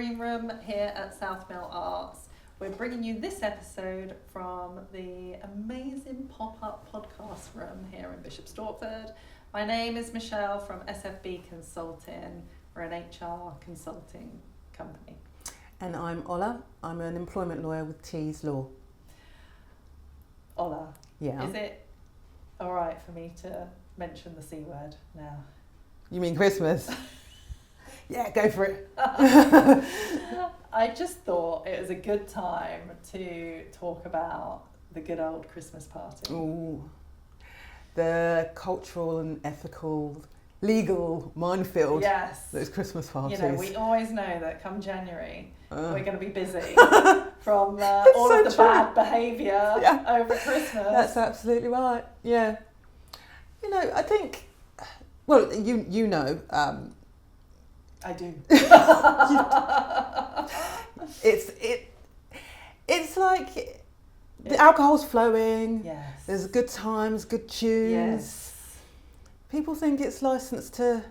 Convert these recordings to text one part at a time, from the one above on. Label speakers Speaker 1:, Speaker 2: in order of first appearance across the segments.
Speaker 1: Green Room here at South Mill Arts. We're bringing you this episode from the amazing pop-up podcast room here in Bishop Stortford. My name is Michelle from SFB Consulting. We're an HR consulting company.
Speaker 2: And I'm Ola. I'm an employment lawyer with Tees Law.
Speaker 1: Ola,
Speaker 2: Yeah.
Speaker 1: is it all right for me to mention the C word now?
Speaker 2: You mean Christmas? Yeah, go for it.
Speaker 1: I just thought it was a good time to talk about the good old Christmas party.
Speaker 2: Ooh. The cultural and ethical, legal minefield.
Speaker 1: Yes.
Speaker 2: Those Christmas parties.
Speaker 1: You know, we always know that come January, we're going to be busy from all
Speaker 2: so
Speaker 1: of the
Speaker 2: true.
Speaker 1: bad behaviour over Christmas.
Speaker 2: That's absolutely right. Yeah. You know, I think, well, you know,
Speaker 1: I do.
Speaker 2: It's like the alcohol's flowing.
Speaker 1: Yes.
Speaker 2: There's good times, good tunes.
Speaker 1: Yes.
Speaker 2: People think it's licensed to.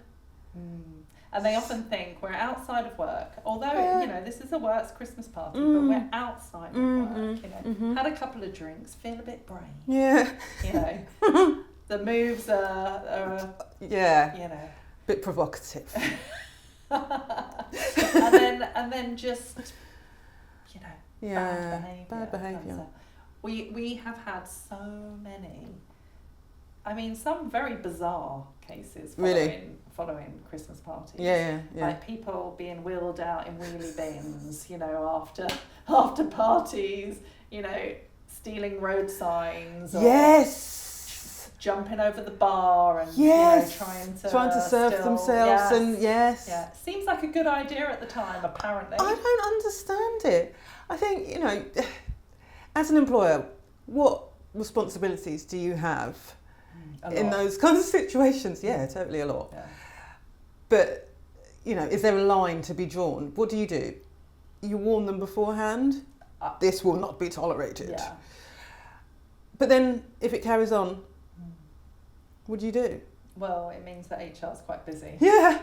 Speaker 1: And they often think we're outside of work, although
Speaker 2: Yeah.
Speaker 1: you know this is a works Christmas party, but we're outside of work. You know, had a couple of drinks, feel a bit brave.
Speaker 2: Yeah.
Speaker 1: You know, the moves are
Speaker 2: Yeah.
Speaker 1: you know.
Speaker 2: Bit provocative.
Speaker 1: and then just you know
Speaker 2: Yeah.
Speaker 1: bad behaviour. We have had so many. I mean, some very bizarre cases following Christmas parties.
Speaker 2: Yeah.
Speaker 1: Like people being wheeled out in wheelie bins, you know, after parties, you know, stealing road signs. Or
Speaker 2: Yes.
Speaker 1: Jumping over the bar and
Speaker 2: Yes.
Speaker 1: you know,
Speaker 2: trying to serve themselves and yes.
Speaker 1: Yeah. Seems like a good idea at the time, apparently.
Speaker 2: I don't understand it. I think, you know, as an employer, what responsibilities do you have in those kinds of situations? Yeah, totally a lot.
Speaker 1: Yeah.
Speaker 2: But, you know, is there a line to be drawn? What do? You warn them beforehand? This will not be tolerated.
Speaker 1: Yeah.
Speaker 2: But then, if it carries on, what do you do?
Speaker 1: Well, it means that HR is quite busy.
Speaker 2: Yeah.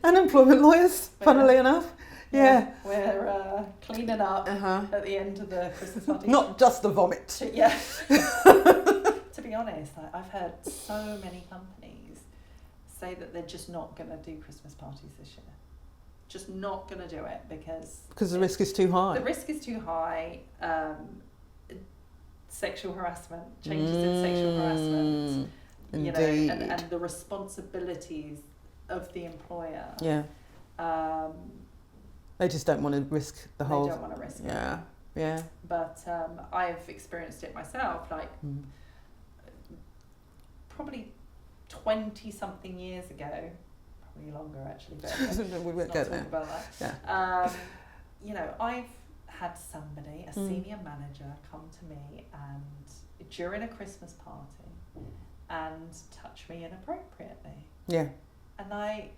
Speaker 2: And employment lawyers, funnily enough. Yeah.
Speaker 1: We're cleaning up at the end of the Christmas party.
Speaker 2: Not just the vomit.
Speaker 1: Yeah. To be honest, I've heard so many companies say that they're just not going to do Christmas parties this year. Just not going to do it because
Speaker 2: the risk is too high.
Speaker 1: The risk is too high. Sexual harassment, changes in sexual harassment.
Speaker 2: Indeed.
Speaker 1: You know, and the responsibilities of the employer.
Speaker 2: Yeah. They just don't want to risk the whole.
Speaker 1: They don't want to risk it.
Speaker 2: Yeah.
Speaker 1: But I've experienced it myself, like probably 20-something years ago, probably longer actually. But
Speaker 2: we won't
Speaker 1: let's
Speaker 2: go
Speaker 1: not talk
Speaker 2: there.
Speaker 1: about that.
Speaker 2: Yeah.
Speaker 1: You know, I've had somebody, a senior manager, come to me and during a Christmas party and touch me inappropriately.
Speaker 2: Yeah.
Speaker 1: And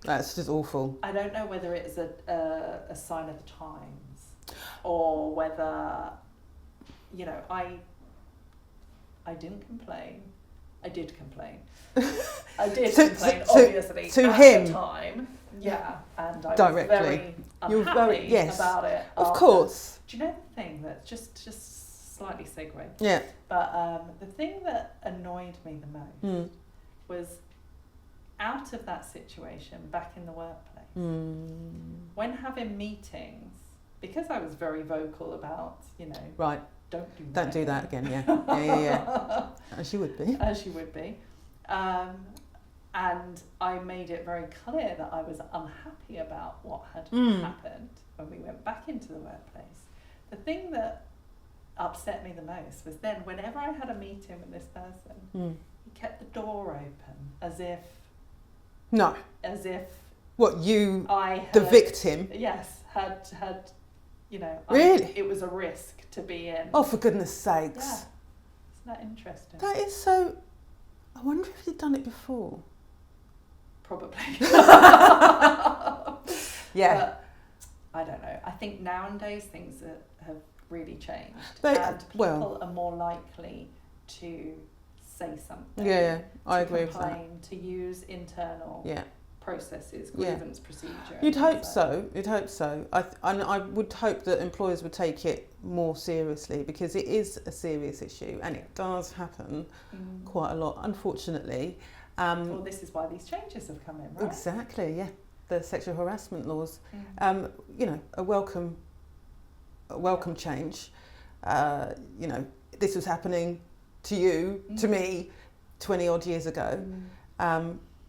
Speaker 2: that's just awful.
Speaker 1: I don't know whether it's a sign of the times or whether, you know, I didn't complain. I did complain. I did complain, obviously,
Speaker 2: to
Speaker 1: at
Speaker 2: him.
Speaker 1: the time. Yeah, and I
Speaker 2: Directly.
Speaker 1: was very unhappy about it.
Speaker 2: Of
Speaker 1: after.
Speaker 2: course.
Speaker 1: Do you know the thing that just slightly segue?
Speaker 2: Yeah.
Speaker 1: But the thing that annoyed me the most was out of that situation, back in the workplace, when having meetings, because I was very vocal about, you know,
Speaker 2: right, don't do that again. Yeah. As you would be.
Speaker 1: As you would be. And I made it very clear that I was unhappy about what had happened when we went back into the workplace. The thing that upset me the most was then whenever I had a meeting with this person, he kept the door open as if
Speaker 2: what you
Speaker 1: I
Speaker 2: the victim
Speaker 1: had you know
Speaker 2: really
Speaker 1: it was a risk to be in.
Speaker 2: Oh, for goodness sakes.
Speaker 1: Yeah. Isn't that interesting?
Speaker 2: That is so. I wonder if you'd done it before.
Speaker 1: Probably.
Speaker 2: Yeah.
Speaker 1: But I don't know. I think nowadays things have really changed.
Speaker 2: But,
Speaker 1: and people are more likely to say something.
Speaker 2: Yeah, I agree with that.
Speaker 1: To complain, to use internal processes, grievance procedure.
Speaker 2: You'd hope so. You'd hope so. I would hope that employers would take it more seriously, because it is a serious issue and it does happen quite a lot, unfortunately.
Speaker 1: Well, this is why these changes have come in, right?
Speaker 2: Exactly. Yeah, the sexual harassment laws. You know, a welcome change. You know, this was happening to you, to me, 20 odd years ago,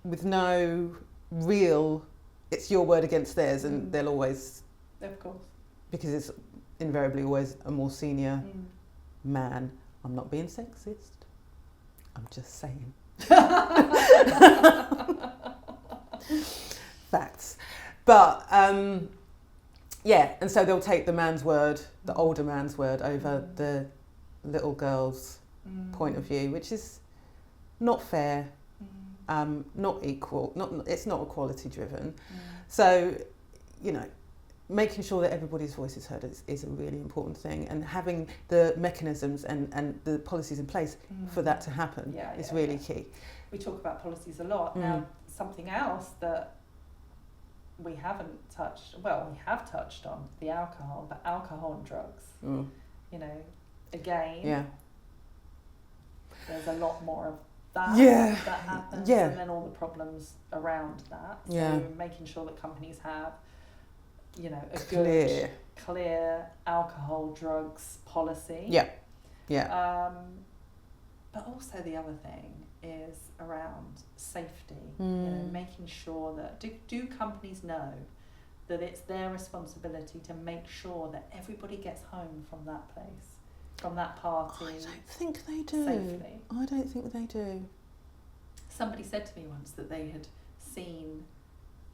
Speaker 2: with no real, it's your word against theirs, and they'll always,
Speaker 1: of course,
Speaker 2: because it's invariably always a more senior man. I'm not being sexist, I'm just saying. Facts. But yeah, and so they'll take the man's word, the older man's word, over the little girl's point of view, which is not fair, not equal, it's not equality driven. So, you know, making sure that everybody's voice is heard is a really important thing, and having the mechanisms and the policies in place for that to happen is really key.
Speaker 1: We talk about policies a lot. Now, something else that we haven't touched, well, we have touched on the alcohol, but alcohol and drugs, you know, again, there's a lot more of that that happens, and then all the problems around that. So making sure that companies have, you know, a good, clear alcohol, drugs policy. But also the other thing is around safety, you know, making sure that, do companies know that it's their responsibility to make sure that everybody gets home from that place, from that party?
Speaker 2: I don't think they do.
Speaker 1: Safely.
Speaker 2: I don't think they do.
Speaker 1: Somebody said to me once that they had seen,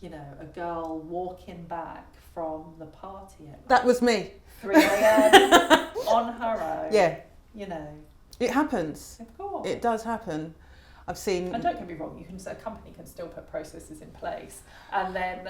Speaker 1: you know, a girl walking back from the party at
Speaker 2: that was me.
Speaker 1: 3 a.m. on her own.
Speaker 2: Yeah.
Speaker 1: You know.
Speaker 2: It happens.
Speaker 1: Of course.
Speaker 2: It does happen. I've seen.
Speaker 1: And don't get me wrong, a company can still put processes in place, and then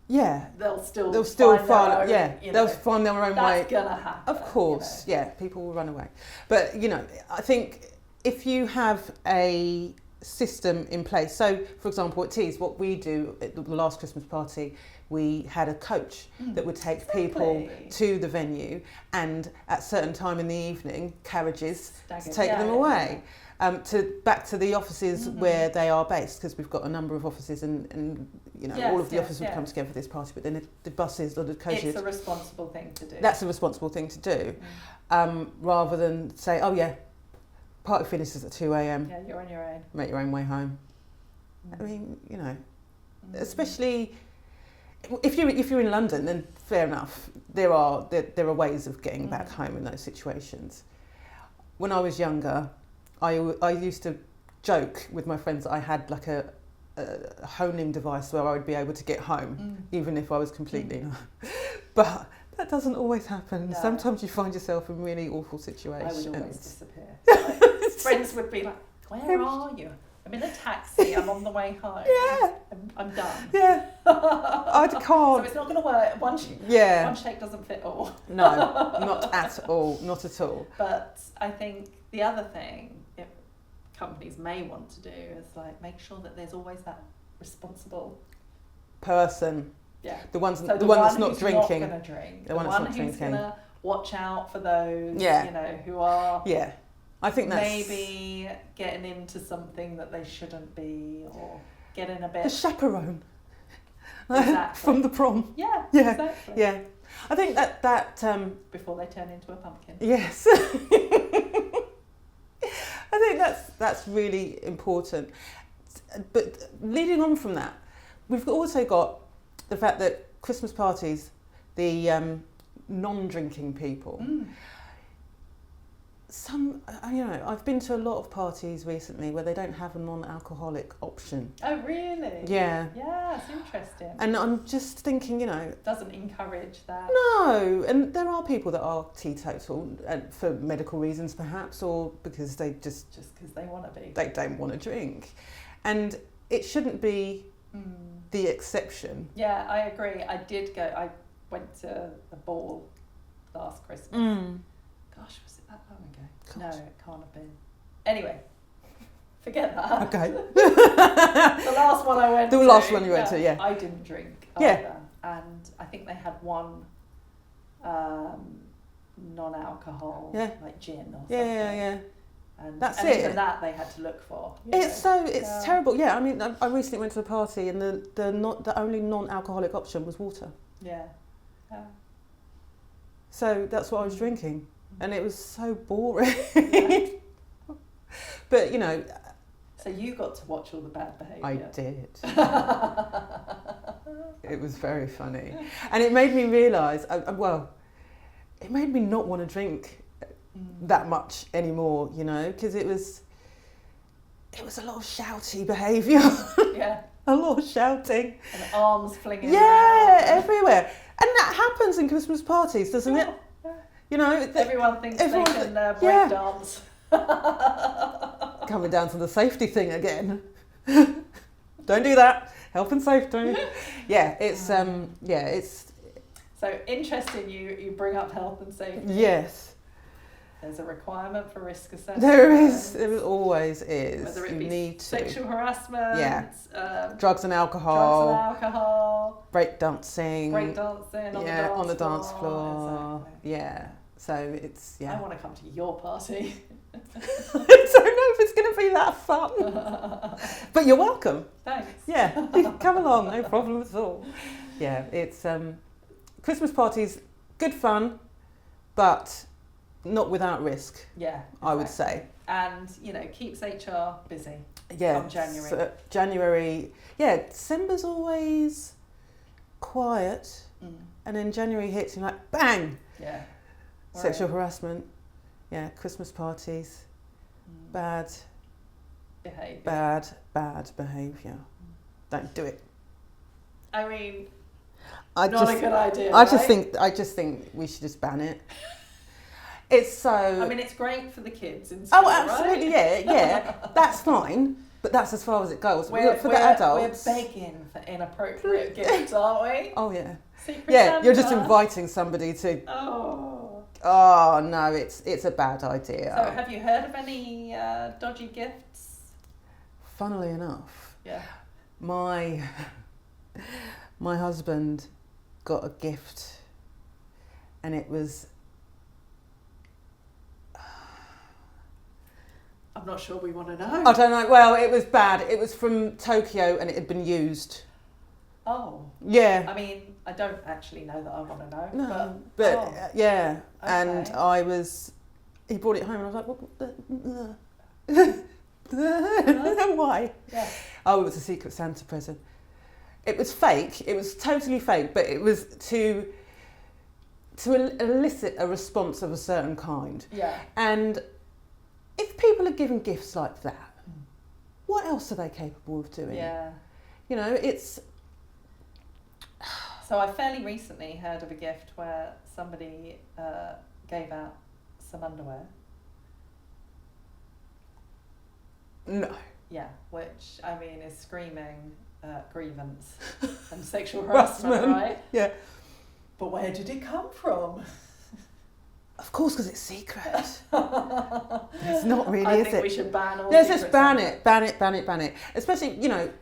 Speaker 1: they'll still find their own,
Speaker 2: they'll find their own way.
Speaker 1: That's gonna happen.
Speaker 2: Of course, you know. People will run away. But you know, I think if you have a system in place. So, for example, at Tees, what we do at the last Christmas party, we had a coach that would take people to the venue, and at a certain time in the evening, carriages to take them away. Back to the offices where they are based, because we've got a number of offices, and you know, all of the offices would come together for this party, but then the buses or the coaches...
Speaker 1: It's a responsible thing to do.
Speaker 2: That's a responsible thing to do, rather than say, oh yeah, party finishes at 2 a.m.
Speaker 1: Yeah, you're on your own.
Speaker 2: Make your own way home. I mean, you know, especially if you're in London, then fair enough. There are ways of getting back home in those situations. When I was younger, I used to joke with my friends that I had like a honing device where I would be able to get home, even if I was completely... But that doesn't always happen. No. Sometimes you find yourself in really awful situations.
Speaker 1: I would always disappear. Like, friends would be like, where are you? I'm in a taxi, I'm on the way home. Yeah. I'm done.
Speaker 2: Yeah. I can't.
Speaker 1: So it's not going to work. One shake doesn't fit all.
Speaker 2: No, not at all. Not at all.
Speaker 1: But I think the other thing companies may want to do is like make sure that there's always that responsible
Speaker 2: person.
Speaker 1: Yeah.
Speaker 2: The one that's not drinking.
Speaker 1: Not going to drink.
Speaker 2: The one that's not
Speaker 1: who's
Speaker 2: drinking.
Speaker 1: going to watch out for those, you know, who are...
Speaker 2: Yeah. I think that's...
Speaker 1: Maybe getting into something that they shouldn't be, or getting a bit...
Speaker 2: The chaperone.
Speaker 1: Exactly.
Speaker 2: From the prom.
Speaker 1: Yeah, exactly.
Speaker 2: Yeah. I think that
Speaker 1: before they turn into a pumpkin.
Speaker 2: Yes. I think that's really important. But leading on from that, we've also got the fact that Christmas parties, the non-drinking people, I've been to a lot of parties recently where they don't have a non-alcoholic option.
Speaker 1: Oh, really?
Speaker 2: Yeah.
Speaker 1: Yeah, it's interesting.
Speaker 2: And I'm just thinking, you know...
Speaker 1: Doesn't encourage that.
Speaker 2: No, and there are people that are teetotal, for medical reasons perhaps, or because they just
Speaker 1: because they want to be.
Speaker 2: They don't want to drink. And it shouldn't be the exception.
Speaker 1: Yeah, I agree. I went to a ball last Christmas. Gosh, was it that long ago?
Speaker 2: Gosh.
Speaker 1: No, it can't have been. Anyway, Forget that.
Speaker 2: Okay.
Speaker 1: The last one I went to.
Speaker 2: The last one you went to, yeah.
Speaker 1: I didn't drink
Speaker 2: Yeah.
Speaker 1: either. And I think they had one non-alcohol,
Speaker 2: Yeah.
Speaker 1: like gin or something.
Speaker 2: Yeah.
Speaker 1: And
Speaker 2: That's
Speaker 1: and
Speaker 2: it.
Speaker 1: even that they had to look for.
Speaker 2: It's terrible. Yeah, I mean, I recently went to a party and the only non-alcoholic option was water.
Speaker 1: Yeah.
Speaker 2: So that's what I was drinking, and it was so boring.
Speaker 1: Yeah.
Speaker 2: But you know,
Speaker 1: So you got to watch all the bad behaviour.
Speaker 2: I did. It was very funny, and it made me realise. It made me not want to drink that much anymore. You know, because it was a lot of shouty behaviour.
Speaker 1: Yeah.
Speaker 2: A lot of shouting.
Speaker 1: And arms flinging
Speaker 2: Yeah,
Speaker 1: around.
Speaker 2: everywhere. And that happens in Christmas parties, doesn't it?
Speaker 1: Yeah.
Speaker 2: You know,
Speaker 1: Everyone thinks they can break
Speaker 2: yeah.
Speaker 1: dance.
Speaker 2: Coming down to the safety thing again. Don't do that. Health and safety. Yeah, it's
Speaker 1: So interesting you bring up health and safety.
Speaker 2: yes.
Speaker 1: There's a requirement for risk assessment.
Speaker 2: There always is.
Speaker 1: Whether it
Speaker 2: You
Speaker 1: be
Speaker 2: need to.
Speaker 1: sexual harassment,
Speaker 2: Drugs and alcohol.
Speaker 1: Breakdancing
Speaker 2: Breakdancing on the dance floor.
Speaker 1: Exactly.
Speaker 2: Yeah. So it's
Speaker 1: I want to come to your party.
Speaker 2: I don't know if it's going to be that fun. But you're welcome.
Speaker 1: Thanks.
Speaker 2: Yeah, come along, no problem at all. Yeah, it's Christmas parties, good fun, but not without risk.
Speaker 1: Yeah, exactly.
Speaker 2: I would say.
Speaker 1: And keeps HR busy.
Speaker 2: Yeah,
Speaker 1: Come January.
Speaker 2: So January. Yeah, December's always quiet, and then January hits and you're like bang.
Speaker 1: Yeah.
Speaker 2: Sexual harassment. Yeah, Christmas parties. Bad behaviour. Don't do it.
Speaker 1: I mean,
Speaker 2: a
Speaker 1: good idea.
Speaker 2: I just think we should just ban it. It's so.
Speaker 1: I mean, it's great for the kids in school,
Speaker 2: absolutely,
Speaker 1: right?
Speaker 2: yeah, that's fine. But that's as far as it goes. For the adults,
Speaker 1: we're begging for inappropriate gifts, aren't we?
Speaker 2: Oh yeah.
Speaker 1: Secret
Speaker 2: You're just
Speaker 1: Santa.
Speaker 2: inviting somebody to.
Speaker 1: Oh
Speaker 2: no, it's a bad idea.
Speaker 1: So, have you heard of any dodgy gifts?
Speaker 2: Funnily enough,
Speaker 1: yeah,
Speaker 2: my husband got a gift, and it was.
Speaker 1: I'm not sure we want to know.
Speaker 2: I don't know. Well, it was bad. It was from Tokyo, and it had been used.
Speaker 1: Oh.
Speaker 2: Yeah.
Speaker 1: I mean, I don't actually know that I want to know.
Speaker 2: No, but yeah.
Speaker 1: Okay.
Speaker 2: And he brought it home, and I was like, why?
Speaker 1: Yeah.
Speaker 2: Oh, it was a Secret Santa present. It was fake. It was totally fake, but it was to elicit a response of a certain kind.
Speaker 1: Yeah.
Speaker 2: And if people are given gifts like that, what else are they capable of doing?
Speaker 1: Yeah.
Speaker 2: It's.
Speaker 1: So I fairly recently heard of a gift where somebody gave out some underwear.
Speaker 2: No.
Speaker 1: Yeah, which I mean is screaming grievance and sexual harassment, right?
Speaker 2: Yeah.
Speaker 1: But where did it come from?
Speaker 2: Of course, because it's secret. It's not really,
Speaker 1: I
Speaker 2: is
Speaker 1: think
Speaker 2: it?
Speaker 1: we should ban all.
Speaker 2: Let's just ban
Speaker 1: Secret
Speaker 2: it. Especially,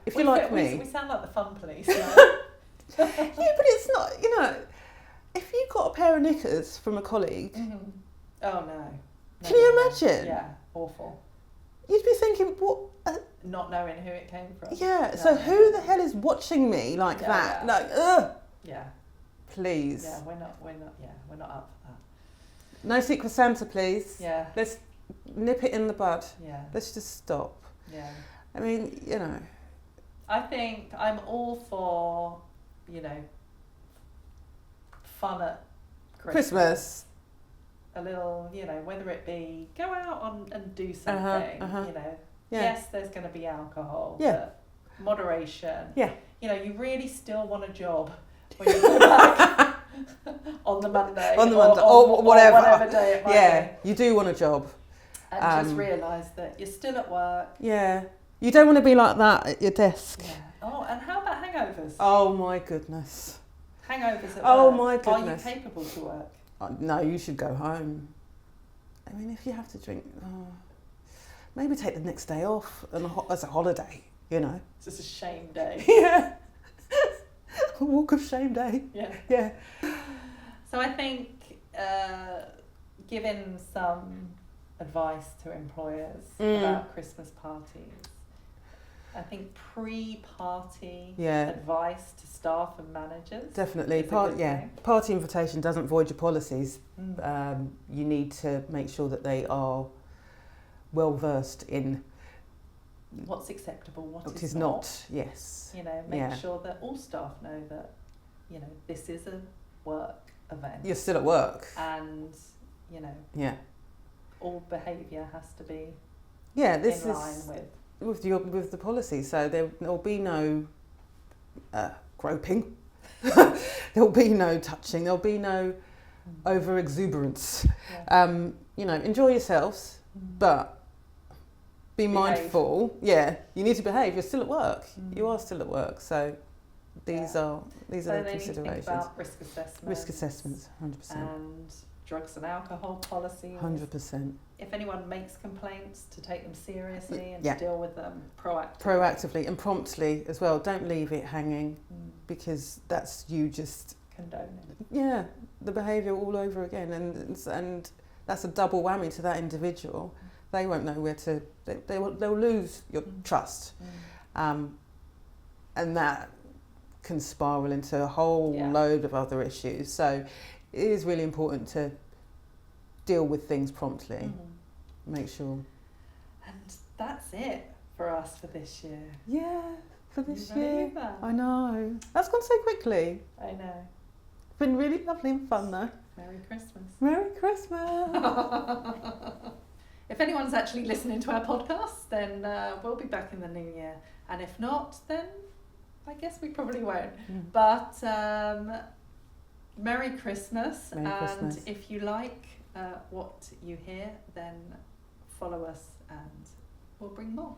Speaker 2: if you're like me.
Speaker 1: We sound like the fun police.
Speaker 2: Yeah, but it's not. If you got a pair of knickers from a colleague.
Speaker 1: Mm-hmm. Oh no.
Speaker 2: Can you imagine?
Speaker 1: Yeah, awful.
Speaker 2: You'd be thinking, what?
Speaker 1: Not knowing who it came from.
Speaker 2: Yeah.
Speaker 1: No,
Speaker 2: So who the hell is watching me like that?
Speaker 1: Yeah.
Speaker 2: Like, ugh.
Speaker 1: Yeah.
Speaker 2: Please.
Speaker 1: Yeah, we're not up for that.
Speaker 2: No Secret Santa, please.
Speaker 1: Yeah.
Speaker 2: Let's nip it in the bud.
Speaker 1: Yeah.
Speaker 2: Let's just stop.
Speaker 1: Yeah.
Speaker 2: I mean,
Speaker 1: I think I'm all for, fun at Christmas. A little, whether it be go out and do something,
Speaker 2: Yeah.
Speaker 1: Yes, there's going to be alcohol,
Speaker 2: Yeah.
Speaker 1: but moderation.
Speaker 2: Yeah.
Speaker 1: You really still want a job when you go back on the Monday.
Speaker 2: Or whatever.
Speaker 1: Or whatever day it might be.
Speaker 2: You do want a job.
Speaker 1: And just realise that you're still at work.
Speaker 2: Yeah. You don't want to be like that at your desk.
Speaker 1: Yeah. Oh, and how about hangovers?
Speaker 2: Oh my goodness.
Speaker 1: Hangovers at
Speaker 2: Oh
Speaker 1: work.
Speaker 2: my goodness.
Speaker 1: Are you capable to work?
Speaker 2: No, you should go home. I mean, if you have to drink... maybe take the next day off as a holiday, you know.
Speaker 1: It's just a shame day.
Speaker 2: Yeah. A walk of shame day.
Speaker 1: Yeah.
Speaker 2: Yeah.
Speaker 1: So I think giving some advice to employers about Christmas parties. I think pre-party advice to staff and managers.
Speaker 2: Definitely. Party invitation doesn't void your policies. You need to make sure that they are well versed in
Speaker 1: what's acceptable, what
Speaker 2: is not. Yes.
Speaker 1: You know, make sure that all staff know that, you know, this is a work event.
Speaker 2: You're still at work.
Speaker 1: And, you know, all behaviour has to be
Speaker 2: this
Speaker 1: in line
Speaker 2: with the policy. So there'll be no groping. There'll be no touching. There'll be no over exuberance. Yeah. You know, enjoy yourselves, but be mindful. Yeah, you need to behave. You're still at work. You are still at work. So these are the considerations. Need to think
Speaker 1: about risk assessments.
Speaker 2: Risk assessments, 100%.
Speaker 1: And drugs and alcohol policies.
Speaker 2: 100%.
Speaker 1: If anyone makes complaints, to take them seriously and to deal with them proactively.
Speaker 2: Proactively and promptly as well. Don't leave it hanging because that's you just
Speaker 1: condoning.
Speaker 2: Yeah, the behaviour all over again, and that's a double whammy to that individual. They won't know where to. They'll lose your trust, and that can spiral into a whole load of other issues. So it is really important to deal with things promptly. Make sure.
Speaker 1: And that's it for us for this year.
Speaker 2: Yeah, for this year. I know. That's gone so quickly.
Speaker 1: I know.
Speaker 2: It's been really lovely and fun though.
Speaker 1: Merry Christmas.
Speaker 2: Merry Christmas.
Speaker 1: If anyone's actually listening to our podcast, then we'll be back in the new year. And if not, then I guess we probably won't. But Merry Christmas. And if you like what you hear, then follow us and we'll bring more.